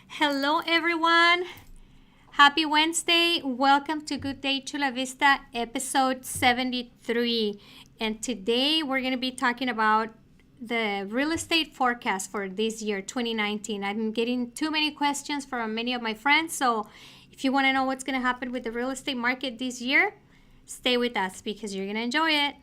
Hello, everyone. Happy Wednesday. Welcome to Good Day Chula Vista, episode 73. And today we're going to be talking about the real estate forecast for this year, 2019. I'm getting too many questions from many of my friends. So if you want to know what's going to happen with the real estate market this year, stay with us because you're going to enjoy it.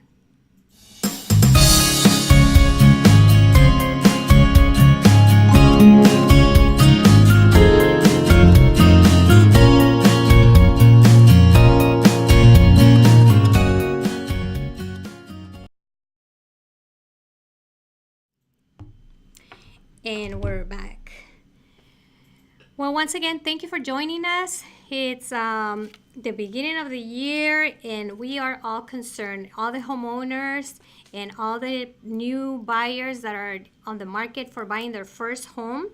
And we're back. Well, once again, thank you for joining us. It's the beginning of the year, and we are all concerned. All the homeowners and all the new buyers that are on the market for buying their first home,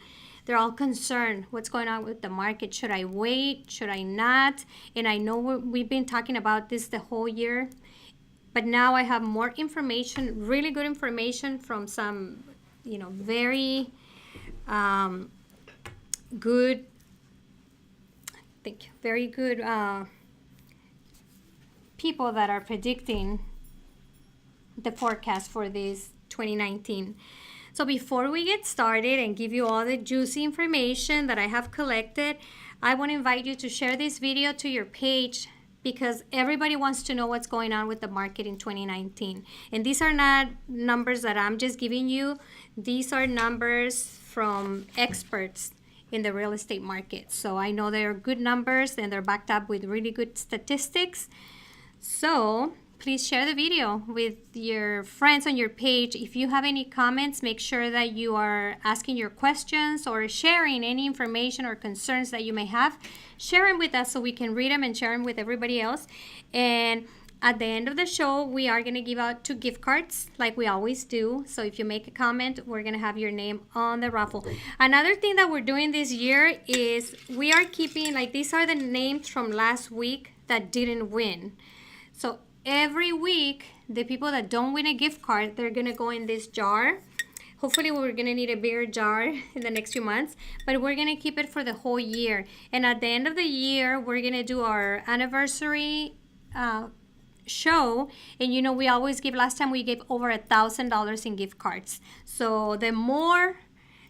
they're all concerned. What's going on with the market? Should I wait? Should I not? And I know we've been talking about this the whole year, but now I have more information, really good information from some, very good, very good people that are predicting the forecast for this 2019. So before we get started and give you all the juicy information that I have collected, I want to invite you to share this video to your page because everybody wants to know what's going on with the market in 2019. And these are not numbers that I'm just giving you. These are numbers from experts in the real estate market. So I know they're good numbers and they're backed up with really good statistics. So please share the video with your friends on your page. If you have any comments, make sure that you are asking your questions or sharing any information or concerns that you may have. Share them with us so we can read them and share them with everybody else. And at the end of the show, we are going to give out 2 gift cards like we always do. So if you make a comment, we're going to have your name on the raffle. Another thing that we're doing this year is we are keeping, these are the names from last week that didn't win. So every week, the people that don't win a gift card, they're going to go in this jar. Hopefully, we're going to need a bigger jar in the next few months, but we're going to keep it for the whole year. And at the end of the year, we're going to do our anniversary show. And we always give, last time we gave over $1,000 in gift cards. So the more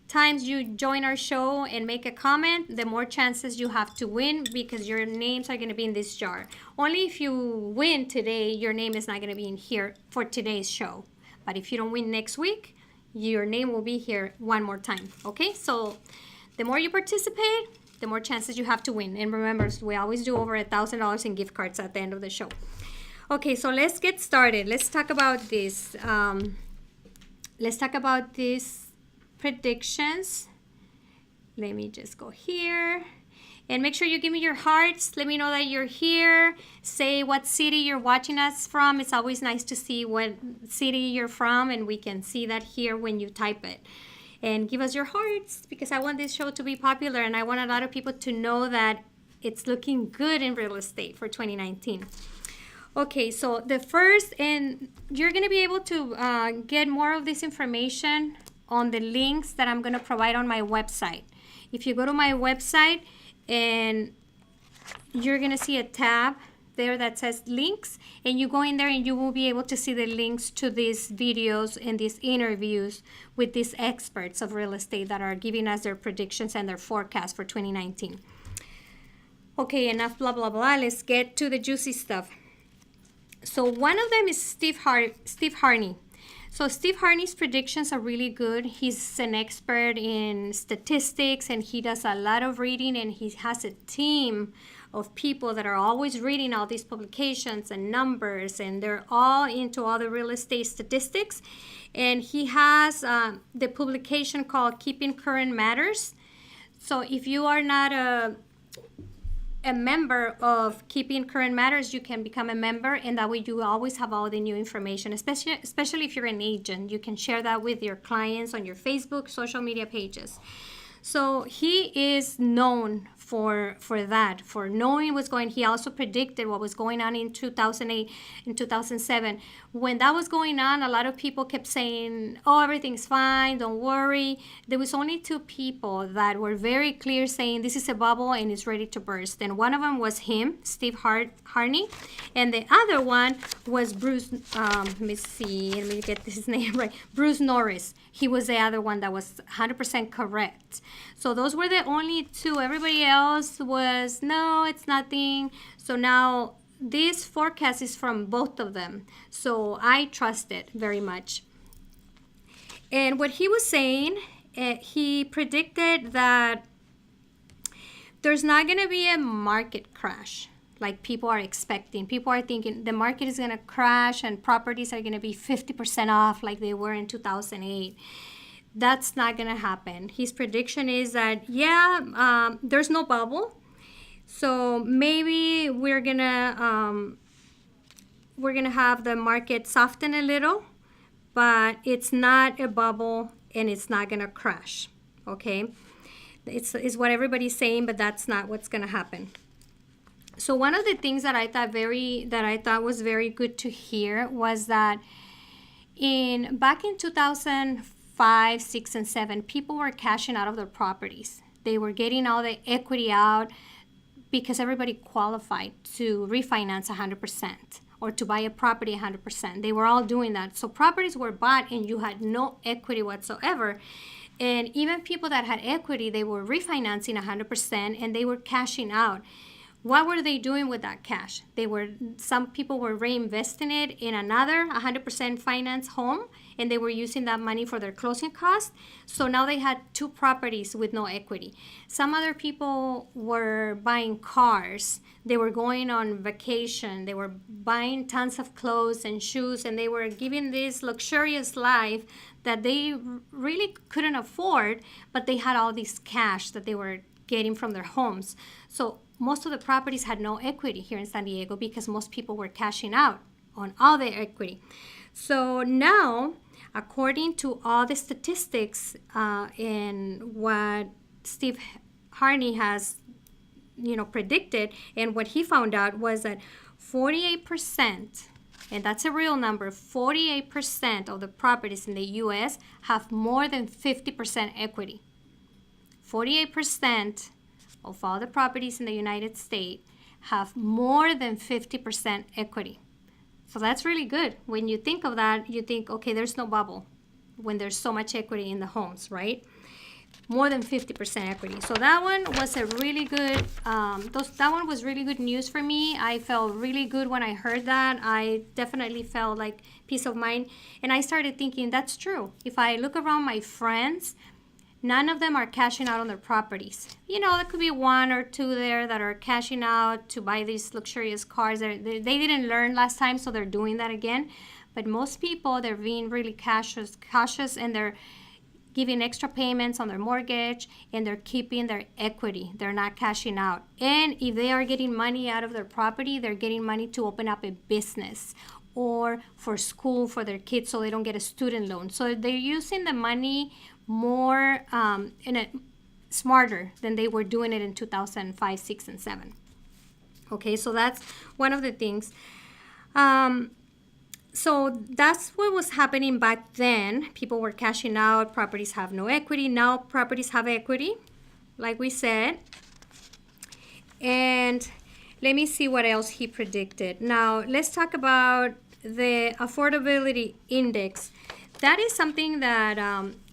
times you join our show and make a comment, the more chances you have to win because your names are going to be in this jar. Only if you win today, your name is not going to be in here for today's show. But if you don't win next week, your name will be here one more time. Okay, so the more you participate, the more chances you have to win. And remember, we always do over $1,000 in gift cards at the end of the show. Okay, so let's get started. Let's talk about this. These predictions. Let me just go here. And make sure you give me your hearts. Let me know that you're here. Say what city you're watching us from. It's always nice to see what city you're from, and we can see that here when you type it. And give us your hearts because I want this show to be popular, and I want a lot of people to know that it's looking good in real estate for 2019. Okay, so the first, and you're going to be able to get more of this information on the links that I'm going to provide on my website. If you go to my website, and you're going to see a tab there that says links, and you go in there and you will be able to see the links to these videos and these interviews with these experts of real estate that are giving us their predictions and their forecast for 2019. Okay, enough blah, blah, blah. Let's get to the juicy stuff. So one of them is Steve Harney. So Steve Harney's predictions are really good. He's an expert in statistics and he does a lot of reading, and he has a team of people that are always reading all these publications and numbers, and they're all into all the real estate statistics. And he has the publication called Keeping Current Matters. So if you are not a member of Keeping Current Matters, you can become a member, and that way you always have all the new information, especially if you're an agent. You can share that with your clients on your Facebook, social media pages. So he is known for that, for knowing what's going. He also predicted what was going on in 2008 and 2007. When that was going on, a lot of people kept saying, oh, everything's fine, don't worry. There was only two people that were very clear saying this is a bubble and it's ready to burst. And one of them was him, Steve Harney, and the other one was Bruce, let me get his name right, Bruce Norris. He was the other one that was 100% correct. So those were the only two. Everybody else was, no, it's nothing. So now this forecast is from both of them. So I trust it very much. And what he was saying, he predicted that there's not going to be a market crash like people are expecting. People are thinking the market is going to crash and properties are going to be 50% off like they were in 2008. That's not going to happen. His prediction is that, there's no bubble. So maybe we're going to have the market soften a little, but it's not a bubble and it's not going to crash. Okay? It's what everybody's saying, but that's not what's going to happen. So one of the things that I thought was very good to hear was that back in 2005, 6, and 7, people were cashing out of their properties. They were getting all the equity out because everybody qualified to refinance 100% or to buy a property 100%. They were all doing that. So properties were bought and you had no equity whatsoever. And even people that had equity, they were refinancing 100% and they were cashing out. What were they doing with that cash? Some people were reinvesting it in another 100% finance home, and they were using that money for their closing costs. So now they had two properties with no equity. Some other people were buying cars. They were going on vacation. They were buying tons of clothes and shoes, and they were giving this luxurious life that they really couldn't afford, but they had all this cash that they were getting from their homes. So most of the properties had no equity here in San Diego because most people were cashing out on all their equity. So now, according to all the statistics and what Steve Harney has, predicted, and what he found out was that 48%, and that's a real number, 48% of the properties in the U.S. have more than 50% equity. 48% of all the properties in the United States have more than 50% equity. So that's really good. When you think of that, you think, okay, there's no bubble when there's so much equity in the homes, right? More than 50% equity. So that one was a really good, that one was really good news for me. I felt really good when I heard that. I definitely felt like peace of mind. And I started thinking, that's true. If I look around my friends, none of them are cashing out on their properties. There could be one or two there that are cashing out to buy these luxurious cars. They didn't learn last time, so they're doing that again. But most people, they're being really cautious, and they're giving extra payments on their mortgage, and they're keeping their equity. They're not cashing out. And if they are getting money out of their property, they're getting money to open up a business or for school for their kids so they don't get a student loan. So they're using the money more smarter than they were doing it in 2005, 6, and 7. Okay, so that's one of the things. So that's what was happening back then. People were cashing out. Properties have no equity. Now properties have equity, like we said. And let me see what else he predicted. Now, let's talk about the affordability index. That is something that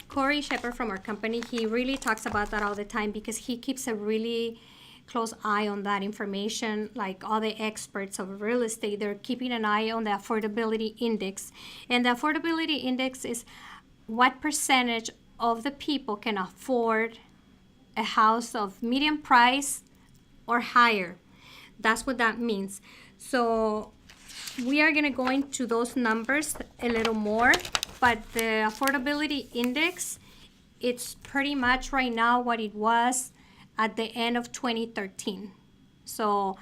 Corey Shepard from our company, he really talks about that all the time because he keeps a really close eye on that information. Like all the experts of real estate, they're keeping an eye on the affordability index. And the affordability index is what percentage of the people can afford a house of medium price or higher. That's what that means. So we are going to go into those numbers a little more, but the affordability index, it's pretty much right now what it was at the end of 2013. So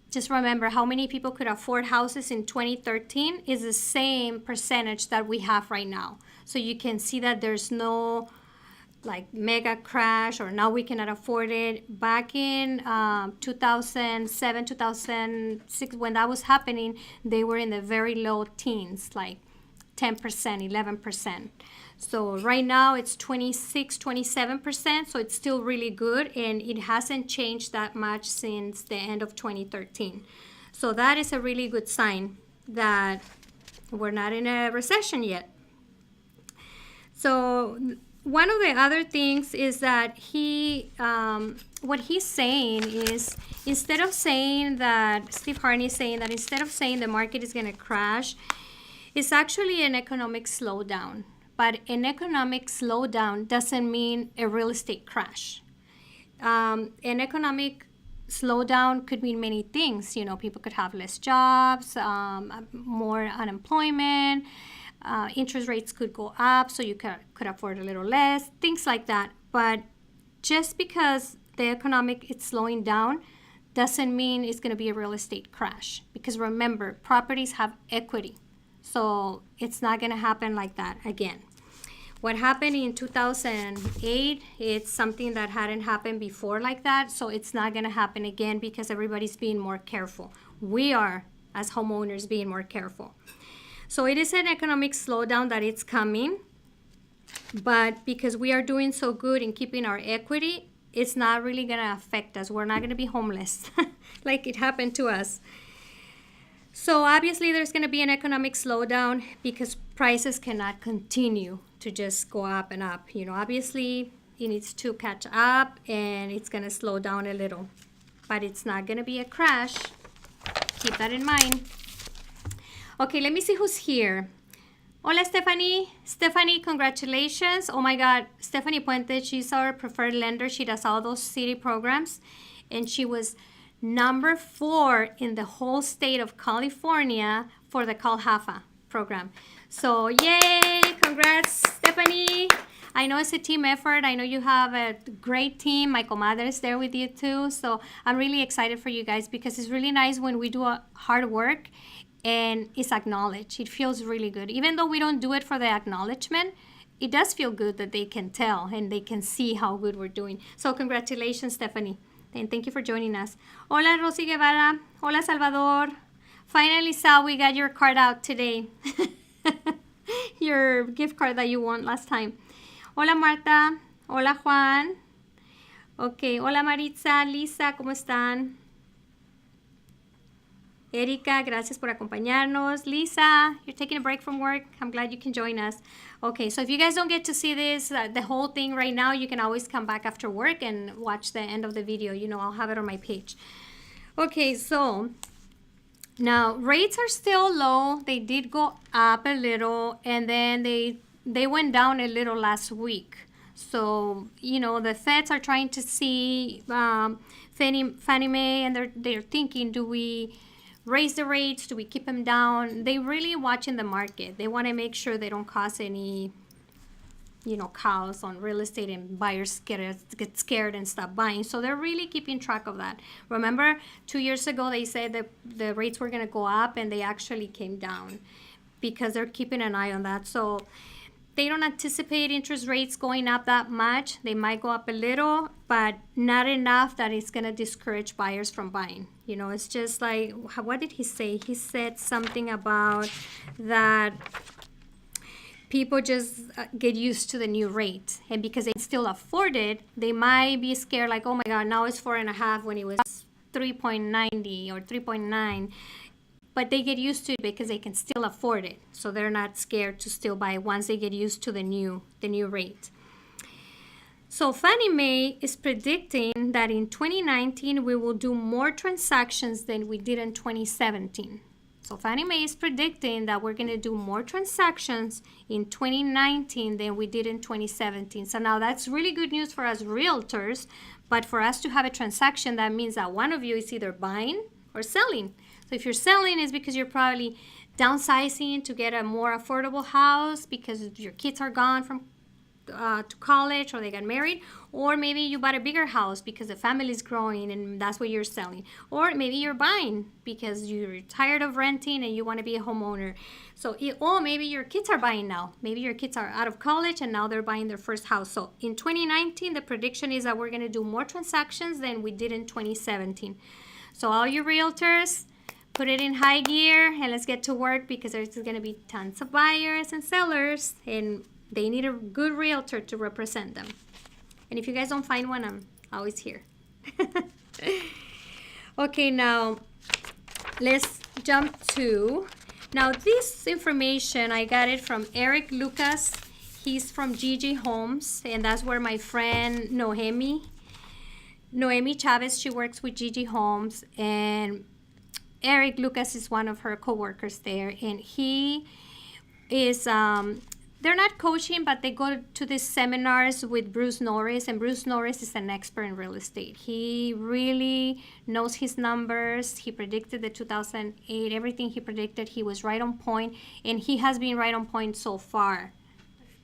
just remember how many people could afford houses in 2013 is the same percentage that we have right now. So you can see that there's no like mega crash or now we cannot afford it. Back in 2007, 2006, when that was happening, they were in the very low teens, like 10%, 11%. So right now it's 26, 27%. So it's still really good. And it hasn't changed that much since the end of 2013. So that is a really good sign that we're not in a recession yet. So one of the other things is that what he's saying is, instead of saying that, Steve Harney is saying that instead of saying the market is going to crash, it's actually an economic slowdown. But an economic slowdown doesn't mean a real estate crash. An economic slowdown could mean many things. You know, people could have less jobs, more unemployment, interest rates could go up, so you could afford a little less, things like that. But just because the economic is slowing down doesn't mean it's going to be a real estate crash. Because remember, properties have equity. So it's not going to happen like that again. What happened in 2008, it's something that hadn't happened before like that. So it's not going to happen again because everybody's being more careful. We are, as homeowners, being more careful. So it is an economic slowdown that it's coming. But because we are doing so good in keeping our equity, it's not really going to affect us. We're not going to be homeless like it happened to us. So obviously there's going to be an economic slowdown because prices cannot continue to just go up and up. You know, obviously it needs to catch up and it's going to slow down a little. But it's not going to be a crash. Keep that in mind. Okay, let me see who's here. Hola, Stephanie. Stephanie, congratulations. Oh my God, Stephanie Puente, she's our preferred lender. She does all those city programs. And she was number 4 in the whole state of California for the Calhafa program. So yay, congrats, Stephanie. I know it's a team effort. I know you have a great team. My comadre is there with you too. So I'm really excited for you guys because it's really nice when we do hard work and it's acknowledged. It feels really good. Even though we don't do it for the acknowledgement, it does feel good that they can tell and they can see how good we're doing. So congratulations, Stephanie. And thank you for joining us. Hola, Rosy Guevara. Hola, Salvador. Finally, Sal, we got your card out today. Your gift card that you won last time. Hola, Marta. Hola, Juan. Okay. Hola, Maritza. Lisa, ¿cómo están? Erika, gracias por acompañarnos. Lisa, you're taking a break from work. I'm glad you can join us. Okay, so if you guys don't get to see this, the whole thing right now, you can always come back after work and watch the end of the video. You know, I'll have it on my page. Okay, so now rates are still low. They did go up a little, and then they went down a little last week. So, you know, the Feds are trying to see Fannie Mae, and they're thinking, do we raise the rates? Do we keep them down? They really watching the market. They want to make sure they don't cause any, you know, chaos on real estate and buyers get scared and stop buying. So they're really keeping track of that. Remember, 2 years ago, they said that the rates were going to go up and they actually came down because they're keeping an eye on that. So they don't anticipate interest rates going up that much. They might go up a little, but not enough that it's going to discourage buyers from buying. You know, it's just like, what did he say? He said something about that people just get used to the new rate. And because they still afford it, they might be scared like, oh my God, now it's 4.5 when it was 3.90 or 3.9. But they get used to it because they can still afford it. So they're not scared to still buy once they get used to the new rate. So Fannie Mae is predicting that in 2019, we will do more transactions than we did in 2017. So Fannie Mae is predicting that we're going to do more transactions in 2019 than we did in 2017. So now that's really good news for us realtors. But for us to have a transaction, that means that one of you is either buying or selling. So if you're selling, it's because you're probably downsizing to get a more affordable house because your kids are gone from to college or they got married, or maybe you bought a bigger house because the family is growing and that's what you're selling, or maybe you're buying because you're tired of renting and you want to be a homeowner. So, or maybe your kids are buying now. Maybe your kids are out of college and now they're buying their first house. So in 2019, the prediction is that we're going to do more transactions than we did in 2017. So all you realtors, put it in high gear and let's get to work, because there's going to be tons of buyers and sellers and they need a good realtor to represent them. And if you guys don't find one, I'm always here. Okay, now let's jump to, now this information, I got it from Eric Lucas. He's from Gigi Homes, and that's where my friend Noemi Chavez, she works with Gigi Homes, and Eric Lucas is one of her co-workers there, and he is, they're not coaching, but they go to these seminars with Bruce Norris, and Bruce Norris is an expert in real estate. He really knows his numbers. He predicted the 2008, everything he predicted, he was right on point, and he has been right on point so far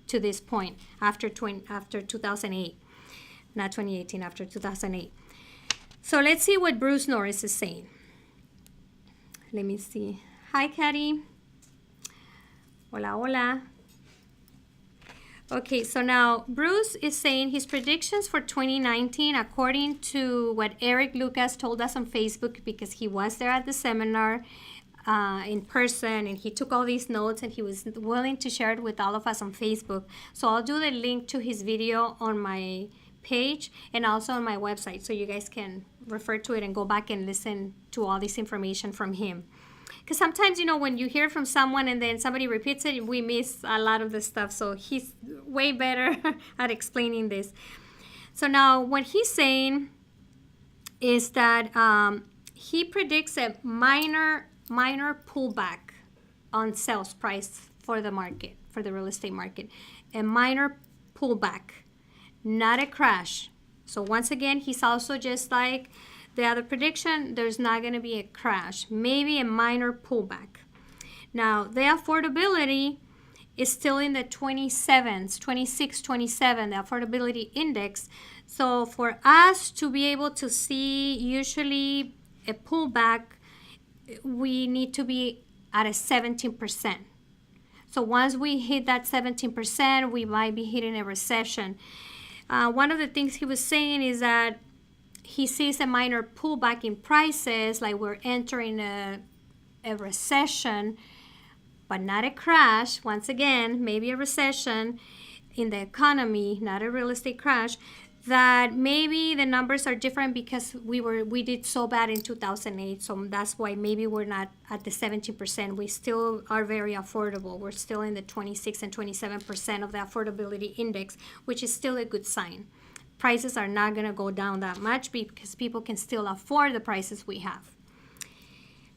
to this point after 2008. Not 2018, after 2008. So let's see what Bruce Norris is saying. Let me see. Hi, Katty. Hola, hola. Okay, so now Bruce is saying his predictions for 2019, according to what Eric Lucas told us on Facebook, because he was there at the seminar in person, and he took all these notes and he was willing to share it with all of us on Facebook. So I'll do the link to his video on my page and also on my website, so you guys can refer to it and go back and listen to all this information from him. Because sometimes, you know, when you hear from someone and then somebody repeats it, we miss a lot of the stuff. So he's way better at explaining this. So now what he's saying is that he predicts a minor pullback on sales price for the market, for the real estate market. A minor pullback, not a crash. So once again, he's also just like the other prediction, there's not going to be a crash, maybe a minor pullback. Now, the affordability is still in the 27s, 26, 27, the affordability index. So for us to be able to see usually a pullback, we need to be at a 17%. So once we hit that 17%, we might be hitting a recession. One of the things he was saying is that he sees a minor pullback in prices, like we're entering a recession, but not a crash. Once again, maybe a recession in the economy, not a real estate crash. That maybe the numbers are different because we did so bad in 2008, so that's why maybe we're not at the 17%. We still are very affordable. We're still in the 26 and 27% of the affordability index, which is still a good sign. Prices are not going to go down that much because people can still afford the prices we have.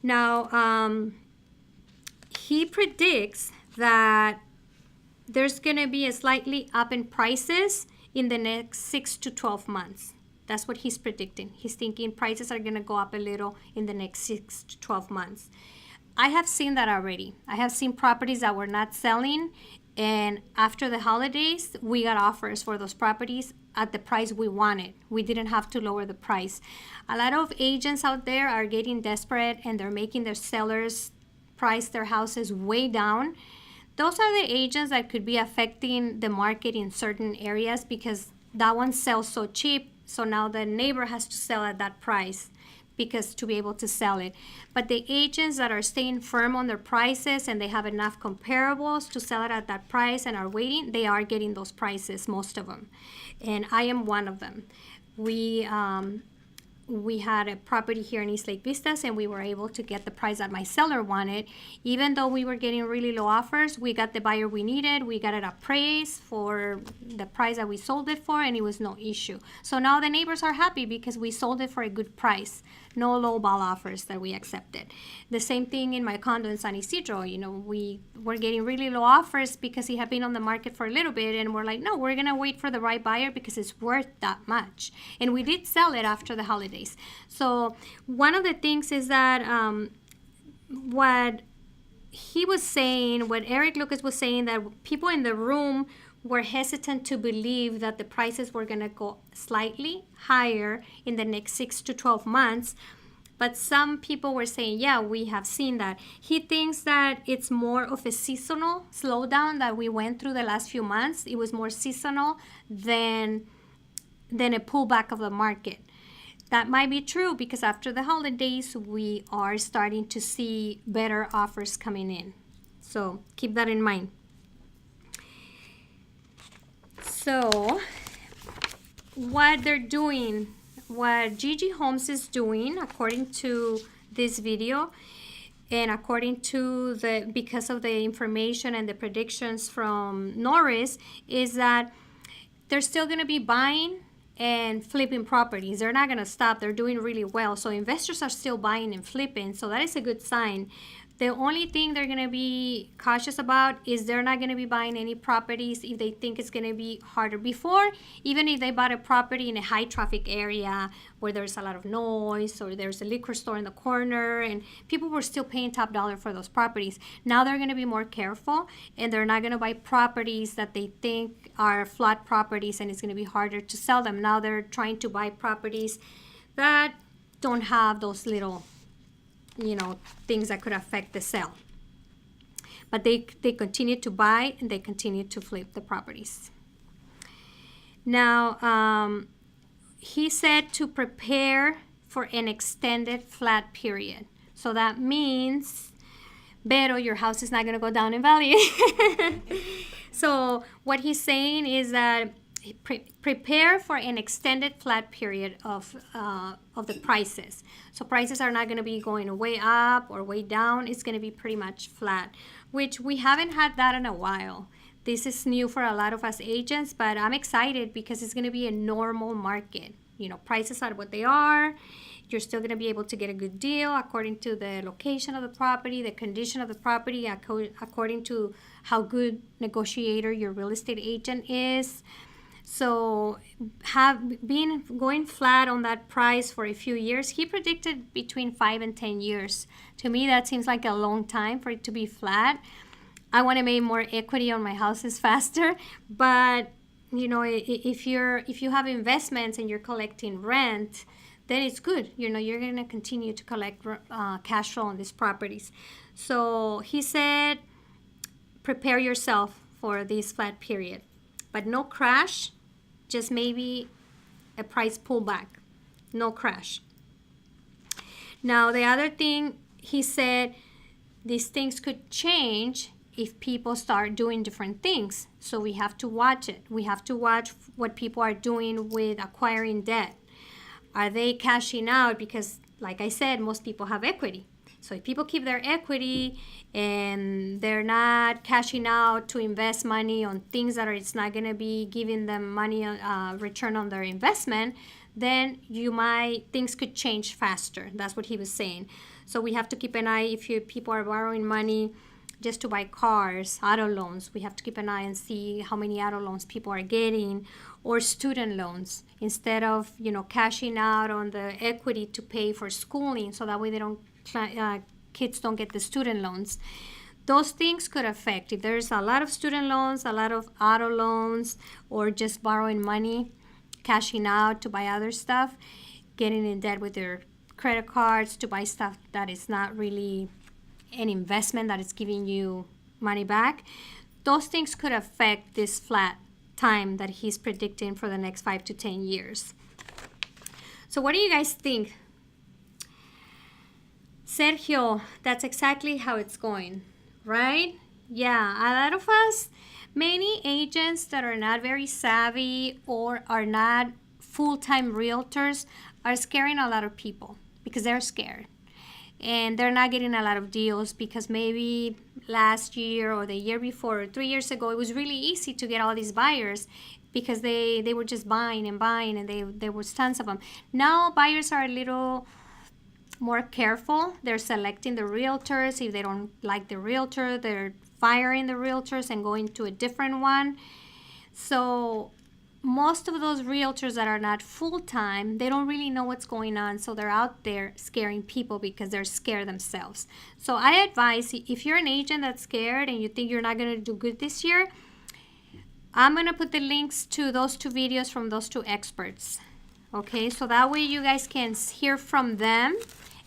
Now, he predicts that there's going to be a slightly up in prices in the next 6 to 12 months. That's what he's predicting. He's thinking prices are going to go up a little in the next 6 to 12 months. I have seen that already. I have seen properties that were not selling, and after the holidays, we got offers for those properties at the price we wanted. We didn't have to lower the price. A lot of agents out there are getting desperate and they're making their sellers price their houses way down. Those are the agents that could be affecting the market in certain areas because that one sells so cheap, so now the neighbor has to sell at that price because to be able to sell it. But the agents that are staying firm on their prices and they have enough comparables to sell it at that price and are waiting, they are getting those prices, most of them. And I am one of them. We had a property here in East Lake Vistas and we were able to get the price that my seller wanted. Even though we were getting really low offers, we got the buyer we needed. We got it appraised for the price that we sold it for, and it was no issue. So now the neighbors are happy because we sold it for a good price. No low ball offers that we accepted. The same thing in my condo in San Isidro. You know, we were getting really low offers because it had been on the market for a little bit, and we're like, no, we're gonna wait for the right buyer because it's worth that much. And we did sell it after the holidays. So one of the things is that what he was saying, what Eric Lucas was saying, that people in the room were hesitant to believe that the prices were going to go slightly higher in the next 6 to 12 months. But some people were saying, yeah, we have seen that. He thinks that it's more of a seasonal slowdown that we went through the last few months. It was more seasonal than a pullback of the market. That might be true because after the holidays, we are starting to see better offers coming in. So keep that in mind. So what they're doing, what Gigi Homes is doing, according to this video, and according to because of the information and the predictions from Norris, is that they're still going to be buying and flipping properties. They're not going to stop. They're doing really well. So investors are still buying and flipping. So that is a good sign. The only thing they're going to be cautious about is they're not going to be buying any properties if they think it's going to be harder. Before, even if they bought a property in a high traffic area where there's a lot of noise or there's a liquor store in the corner and people were still paying top dollar for those properties. Now they're going to be more careful and they're not going to buy properties that they think are flat properties and it's going to be harder to sell them. Now they're trying to buy properties that don't have those little things that could affect the sale. But they continue to buy and they continue to flip the properties. Now, he said to prepare for an extended flat period. So that means, Vero, your house is not going to go down in value. So what he's saying is that prepare for an extended flat period of the prices. So prices are not going to be going way up or way down. It's going to be pretty much flat, which we haven't had that in a while. This is new for a lot of us agents, but I'm excited because it's going to be a normal market. Prices are what they are. You're still going to be able to get a good deal according to the location of the property, the condition of the property, according to how good negotiator your real estate agent is. So been going flat on that price for a few years. He predicted between 5 and 10 years. To me, that seems like a long time for it to be flat. I want to make more equity on my houses faster, but if you have investments and you're collecting rent, then it's good. You're going to continue to collect cash flow on these properties. So he said, prepare yourself for this flat period. But no crash, just maybe a price pullback. No crash. Now, the other thing he said, these things could change if people start doing different things. So we have to watch it. We have to watch what people are doing with acquiring debt. Are they cashing out? Because, like I said, most people have equity. So if people keep their equity and they're not cashing out to invest money on things that it's not going to be giving them money return on their investment, then things could change faster. That's what he was saying. So we have to keep an eye if people are borrowing money just to buy cars, auto loans. We have to keep an eye and see how many auto loans people are getting, or student loans, instead of cashing out on the equity to pay for schooling, so that way kids don't get the student loans. Those things could affect if there's a lot of student loans, a lot of auto loans, or just borrowing money, cashing out to buy other stuff, getting in debt with their credit cards to buy stuff that is not really an investment that is giving you money back. Those things could affect this flat time that he's predicting for the next 5 to 10 years. So what do you guys think? Sergio, that's exactly how it's going, right? Yeah, a lot of us, many agents that are not very savvy or are not full-time realtors are scaring a lot of people because they're scared. And they're not getting a lot of deals because maybe last year or the year before or 3 years ago, it was really easy to get all these buyers because they were just buying and buying and there was tons of them. Now buyers are a little more careful. They're selecting the realtors. If they don't like the realtor, they're firing the realtors and going to a different one. So most of those realtors that are not full-time, they don't really know what's going on, so they're out there scaring people because they're scared themselves. So I advise, if you're an agent that's scared and you think you're not going to do good this year, I'm going to put the links to those 2 videos from those 2 experts. Okay, so that way you guys can hear from them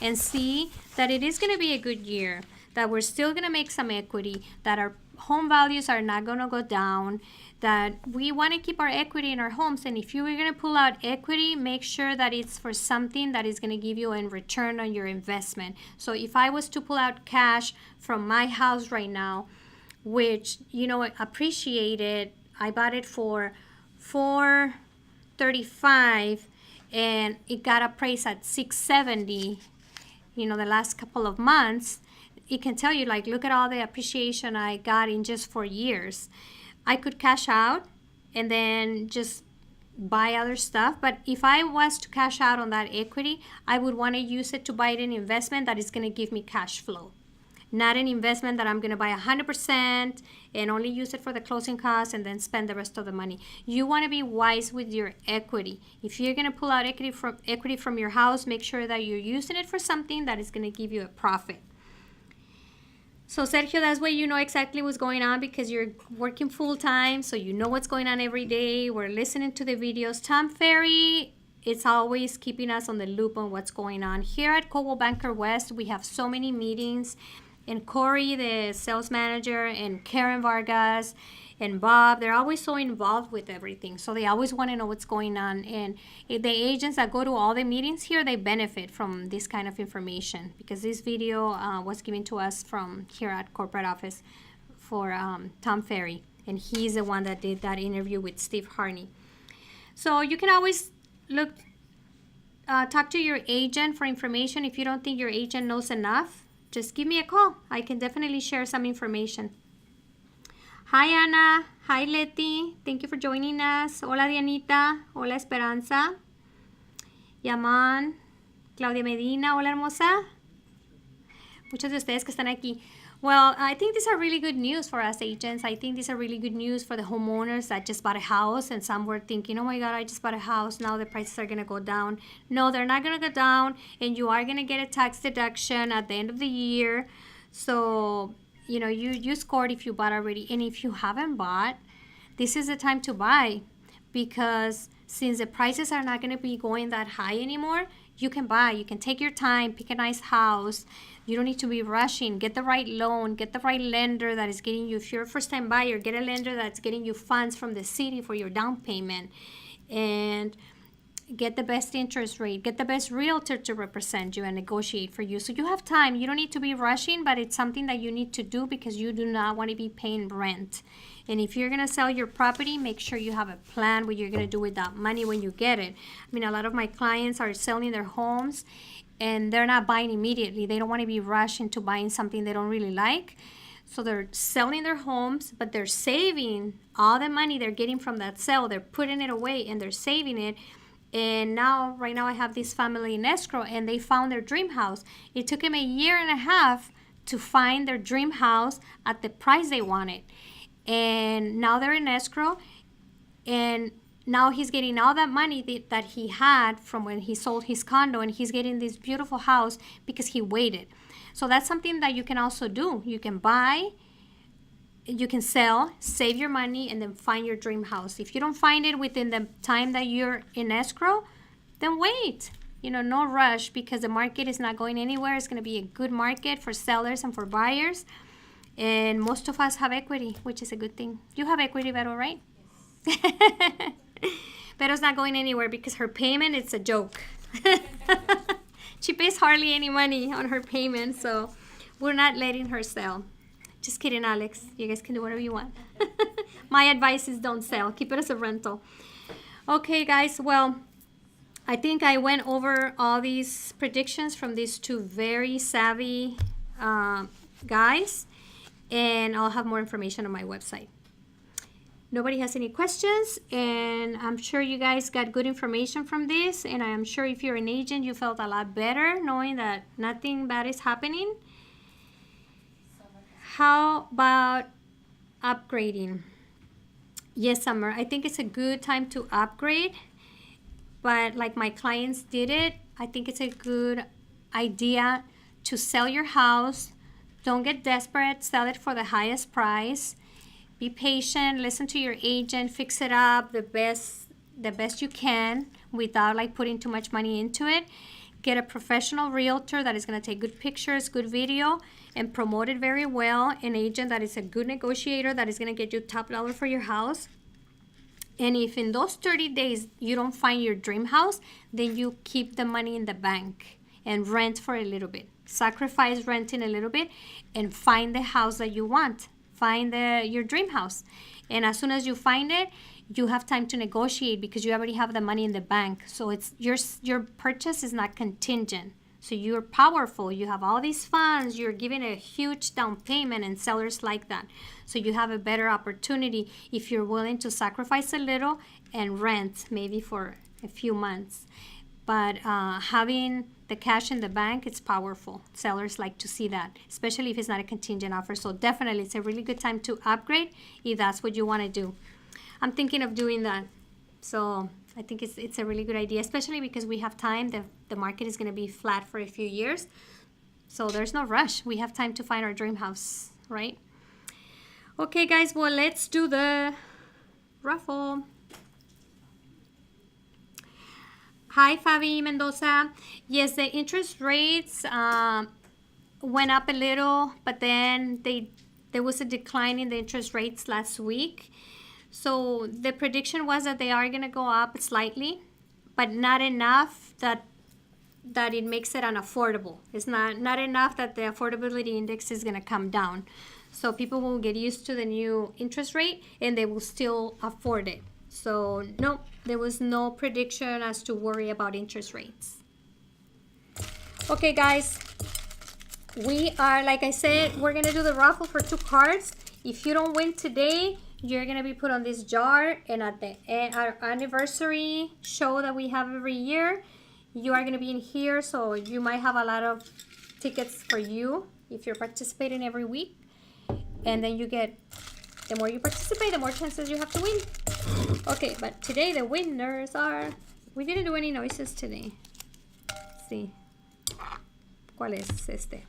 and see that it is going to be a good year, that we're still going to make some equity, that our home values are not going to go down, that we want to keep our equity in our homes. And if you were going to pull out equity, make sure that it's for something that is going to give you a return on your investment. So if I was to pull out cash from my house right now, which, you know, appreciated, I bought it for $435 and it got appraised at $670, you know, the last couple of months. It can tell you, like, look at all the appreciation I got in just 4 years. I could cash out and then just buy other stuff. But if I was to cash out on that equity, I would want to use it to buy an investment that is going to give me cash flow. Not an investment that I'm going to buy 100% and only use it for the closing costs and then spend the rest of the money. You want to be wise with your equity. If you're going to pull out equity from your house, make sure that you're using it for something that is going to give you a profit. So Sergio, that's why you know exactly what's going on, because you're working full time, so you know what's going on every day. We're listening to the videos. Tom Ferry, it's always keeping us on the loop on what's going on. Here at Coldwell Banker West, we have so many meetings. And Corey, the sales manager, and Karen Vargas, and Bob, they're always so involved with everything. So they always want to know what's going on. And the agents that go to all the meetings here, they benefit from this kind of information, because this video was given to us from here at corporate office for Tom Ferry. And he's the one that did that interview with Steve Harney. So you can always talk to your agent for information. If you don't think your agent knows enough, just give me a call. I can definitely share some information. Hi, Ana. Hi, Leti. Thank you for joining us. Hola, Dianita. Hola, Esperanza. Yaman. Claudia Medina. Hola, hermosa. Muchos de ustedes que están aquí. Well, I think these are really good news for us agents. I think these are really good news for the homeowners that just bought a house, and some were thinking, oh my God, I just bought a house. Now the prices are going to go down. No, they're not going to go down, and you are going to get a tax deduction at the end of the year. So, you know, you scored if you bought already. And if you haven't bought, this is the time to buy, because since the prices are not going to be going that high anymore, you can buy. You can take your time, pick a nice house. You don't need to be rushing. Get the right loan. Get the right lender that is getting you, if you're a first-time buyer, get a lender that's getting you funds from the city for your down payment. And get the best interest rate. Get the best realtor to represent you and negotiate for you. So you have time. You don't need to be rushing, but it's something that you need to do because you do not want to be paying rent. And if you're going to sell your property, make sure you have a plan what you're going to do with that money when you get it. I mean, a lot of my clients are selling their homes and they're not buying immediately. They don't want to be rushed into buying something they don't really like. So they're selling their homes, but they're saving all the money they're getting from that sale. They're putting it away and they're saving it. And now, right now, I have this family in escrow, and they found their dream house. It took them 1.5 years to find their dream house at the price they wanted. And now they're in escrow, and now he's getting all that money that he had from when he sold his condo, and he's getting this beautiful house because he waited. So that's something that you can also do. You can buy, you can sell, save your money, and then find your dream house. If you don't find it within the time that you're in escrow, then wait. You know, no rush, because the market is not going anywhere. It's going to be a good market for sellers and for buyers. And most of us have equity, which is a good thing. You have equity, Vero, right? Yes. Vero's not going anywhere because her payment, it's a joke. She pays hardly any money on her payment, so we're not letting her sell. Just kidding, Alex. You guys can do whatever you want. My advice is don't sell. Keep it as a rental. Okay, guys. Well, I think I went over all these predictions from these two very savvy guys. And I'll have more information on my website. Nobody has any questions, and I'm sure you guys got good information from this, and I'm sure if you're an agent, you felt a lot better knowing that nothing bad is happening. How about upgrading? Yes, Summer, I think it's a good time to upgrade, but like my clients did it, I think it's a good idea to sell your house. Don't get desperate. Sell it for the highest price. be patient, listen to your agent, fix it up the best you can without like putting too much money into it. Get a professional realtor that is going to take good pictures, good video, and promote it very well. An agent that is a good negotiator that is going to get you top dollar for your house. And if in those 30 days you don't find your dream house, then you keep the money in the bank and rent for a little bit. Sacrifice renting a little bit and find the house that you want. Find your dream house. And as soon as you find it, you have time to negotiate because you already have the money in the bank. So it's your purchase is not contingent. So you're powerful. You have all these funds. You're giving a huge down payment, and sellers like that. So you have a better opportunity if you're willing to sacrifice a little and rent maybe for a few months. But having the cash in the bank, it's powerful. Sellers like to see that, especially if it's not a contingent offer. So definitely, it's a really good time to upgrade if that's what you want to do. I'm thinking of doing that. So I think it's a really good idea, especially because we have time. The market is going to be flat for a few years. So there's no rush. We have time to find our dream house, right? Okay, guys. Well, let's do the raffle. Hi, Faby Mendoza. Yes, the interest rates went up a little, but then there was a decline in the interest rates last week. So the prediction was that they are going to go up slightly, but not enough that it makes it unaffordable. It's not enough that the affordability index is going to come down. So people will get used to the new interest rate and they will still afford it. So no, there was no prediction as to worry about interest rates. Okay, guys, we are, like I said, we're going to do the raffle for 2 cards. If you don't win today, you're going to be put on this jar, and at the end, our anniversary show that we have every year, you are going to be in here, so you might have a lot of tickets for you if you're participating every week. And then you get, the more you participate, the more chances you have to win. Okay, but today the winners are, we didn't do any noises today. Let's see. ¿Cuál es este?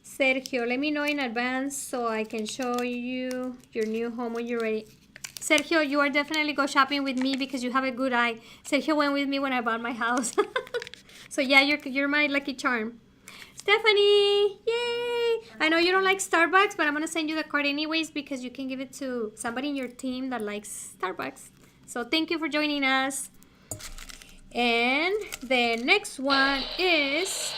Sergio, let me know in advance so I can show you your new home when you're ready. Sergio, you are definitely go shopping with me because you have a good eye. Sergio went with me when I bought my house. So yeah, you're my lucky charm. Stephanie, yay! I know you don't like Starbucks, but I'm going to send you the card anyways because you can give it to somebody in your team that likes Starbucks. So thank you for joining us. And the next one is...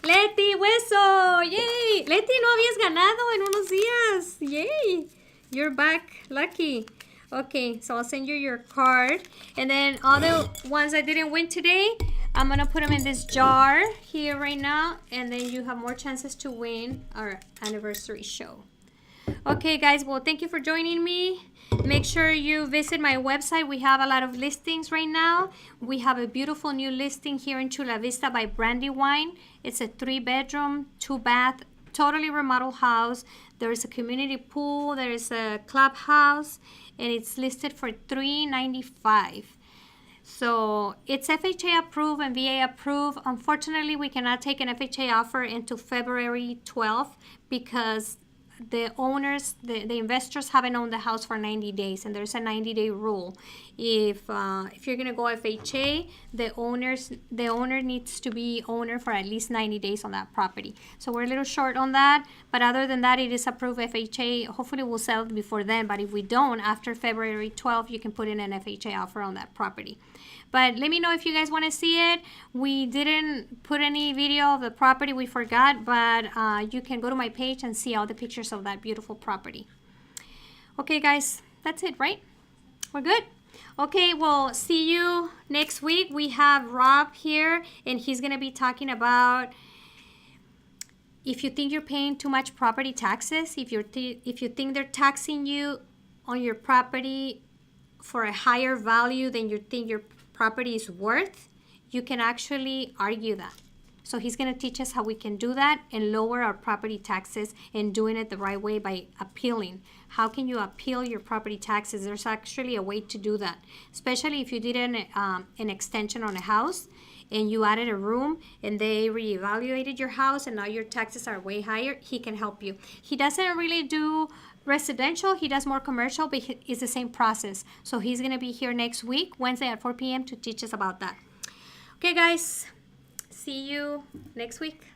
Leti, hueso, yay. Leti, no habías ganado en unos días. Yay. You're back, lucky. Okay, so I'll send you your card. And then all the ones that didn't win today, I'm going to put them in this jar here right now. And then you have more chances to win our anniversary show. Okay, guys, well, thank you for joining me. Make sure you visit my website. We have a lot of listings right now. We have a beautiful new listing here in Chula Vista by Brandywine. It's a 3-bedroom, 2-bath, totally remodeled house. There is a community pool. There is a clubhouse, and it's listed for $395. So it's FHA approved and VA approved. Unfortunately, we cannot take an FHA offer until February 12th because the owners, the investors haven't owned the house for 90 days, and there's a 90-day rule. If you're gonna go FHA, the owner needs to be owner for at least 90 days on that property. So we're a little short on that, but other than that, it is approved FHA. Hopefully we'll sell it before then, but if we don't, after February 12th, you can put in an FHA offer on that property. But let me know if you guys want to see it. We didn't put any video of the property, we forgot, but you can go to my page and see all the pictures of that beautiful property. Okay, guys, that's it, right? We're good? Okay, well, see you next week. We have Rob here, and he's going to be talking about if you think you're paying too much property taxes, if you think they're taxing you on your property for a higher value than you think your property is worth, you can actually argue that. So he's going to teach us how we can do that and lower our property taxes and doing it the right way by appealing. How can you appeal your property taxes? There's actually a way to do that, especially if you did an extension on a house and you added a room and they reevaluated your house and now your taxes are way higher. He can help you. He doesn't really do residential, he does more commercial, but it's the same process. So he's going to be here next week, Wednesday at 4 p.m. to teach us about that. Okay, guys. See you next week.